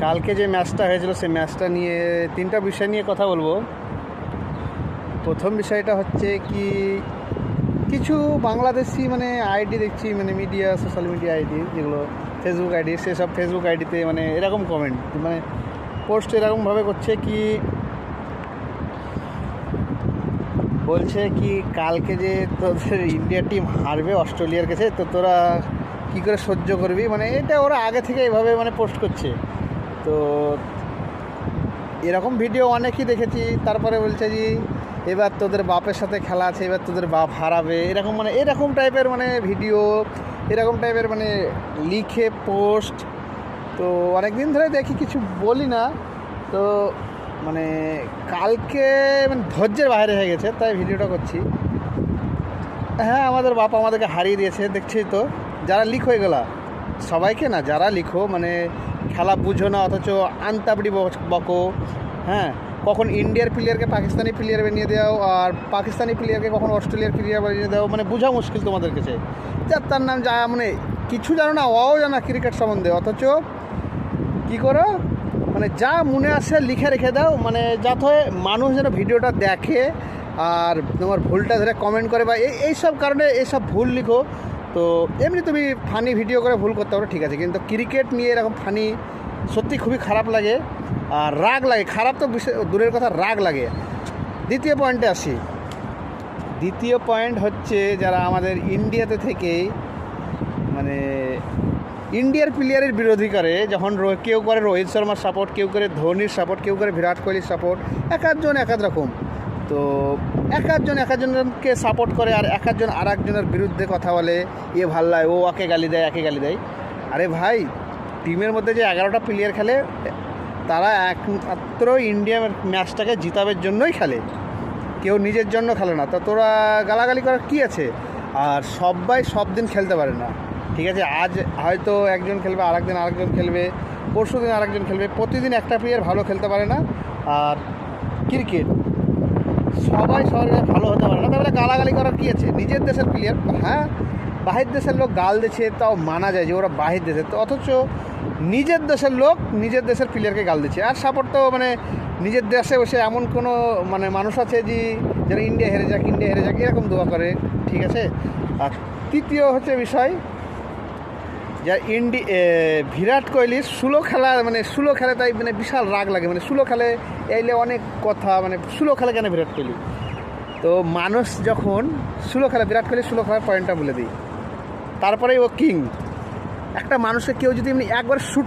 কালকে যে ম্যাচটা হয়েছিল সেই ম্যাচটা নিয়ে তিনটা বিষয় নিয়ে কথা বলবো। প্রথম বিষয়টা হচ্ছে কি, কিছু বাংলাদেশি মানে আইডি দেখছি, মানে মিডিয়া, সোশ্যাল মিডিয়া আইডি যেগুলো ফেসবুক আইডি, সেসব ফেসবুক আইডিতে মানে এরকম কমেন্ট, মানে পোস্ট এরকমভাবে করছে কি, বলছে কি কালকে যে তোদের ইন্ডিয়া টিম হারবে অস্ট্রেলিয়ার কাছে, তো তোরা কী করে সহ্য করবি, মানে এটা ওরা আগে থেকে এভাবে মানে পোস্ট করছে। তো এরকম ভিডিও অনেকই দেখেছি। তারপরে বলছে যে এবার তোদের বাপের সাথে খেলা আছে, এবার তোদের বাপ হারাবে, এরকম মানে এরকম টাইপের মানে ভিডিও, এরকম টাইপের মানে লিখে পোস্ট। তো অনেক দিন ধরে দেখি, কিছু বলি না। তো মানে কালকে মানে ধৈর্যের বাইরে হয়ে গেছে, তাই ভিডিওটা করছি। হ্যাঁ, আমাদের বাপ আমাদেরকে হারিয়ে দিয়েছে, দেখছি তো। যারা লিক হয়ে গেলা, সবাইকে না, যারা লিখো মানে খেলা বুঝো না, অথচ আনতাবড়ি বকো। হ্যাঁ, কখন ইন্ডিয়ার প্লেয়ারকে পাকিস্তানি প্লেয়ার বানিয়ে দাও, আর পাকিস্তানি প্লেয়ারকে কখন অস্ট্রেলিয়ার প্লেয়ার বানিয়ে দাও, মানে বোঝা মুশকিল তোমাদের কাছে। যার তার নাম যা, মানে কিছু জানো না, ওও জানা ক্রিকেট সম্বন্ধে, অথচ কী করো, মানে যা মনে আসে লিখে রেখে দাও, মানে যাতে মানুষ যেন ভিডিওটা দেখে আর তোমার ভুলটা ধরে কমেন্ট করে, বা এইসব কারণে এইসব ভুল লিখো। তো এমনি তুমি ফানি ভিডিও করে ভুল করতে পারো, ঠিক আছে, কিন্তু ক্রিকেট নিয়ে এরকম ফানি সত্যি খুবই খারাপ লাগে, আর রাগ লাগে। খারাপ তো দূরের কথা, রাগ লাগে। দ্বিতীয় পয়েন্টে আসি। দ্বিতীয় পয়েন্ট হচ্ছে, যারা আমাদের ইন্ডিয়াতে থেকে মানে ইন্ডিয়ার প্লেয়ারের বিরোধী করে, যখন কেউ করে রোহিত শর্মার সাপোর্ট, কেউ করে ধোনির সাপোর্ট, কেউ করে বিরাট কোহলির সাপোর্ট, এক একজন এক এক রকম। তো এক একজনকে সাপোর্ট করে, আর এক একজন আর একজনের বিরুদ্ধে কথা বলে, এ ভাল লাগে, ও আকে গালি দেয়, একে গালি দেয়। আরে ভাই, টিমের মধ্যে যে 11টা প্লেয়ার খেলে, তারা একমাত্র ইন্ডিয়ার ম্যাচটাকে জিতাবের জন্যই খেলে, কেউ নিজের জন্য খেলে না। তো তোরা গালাগালি করার কী আছে? আর সবাই সব দিন খেলতে পারে না, ঠিক আছে। আজ হয়তো একজন খেলবে, আরেকদিন আরেকজন খেলবে, পরশু দিন আরেকজন খেলবে, প্রতিদিন একটা প্লেয়ার ভালো খেলতে পারে না। আর ক্রিকেট সবাই সবার ভালো হতে পারে না, তাহলে গালাগালি করার কী আছে? নিজের দেশের প্লেয়ার, হ্যাঁ, বাহির দেশের লোক গাল দিচ্ছে, তাও মানা যায় যে ওরা বাহির দেশের, তো অথচ নিজের দেশের লোক নিজের দেশের প্লেয়ারকে গাল দিচ্ছে। আর সাপোর্ট তো মানে নিজের দেশে বসে এমন কোনো মানে মানুষ আছে যে যারা ইন্ডিয়া হেরে যাক, ইন্ডিয়া হেরে যাক এরকম দোয়া করে, ঠিক আছে। আর তৃতীয় হচ্ছে বিষয়, যা বিরাট কোহলির সুলো খেলা, মানে সুলো খেলে তাই মানে বিশাল রাগ লাগে, মানে সুলো খেলে এইলে অনেক কথা, মানে সুলো খেলে কেন বিরাট কোহলি? তো মানুষ যখন সুলো খেলে, বিরাট কোহলি সুলো খেলার পয়েন্টটা বলে দিই, তারপরেই ও কিং। একটা মানুষকে কেউ যদি এমনি একবার শুট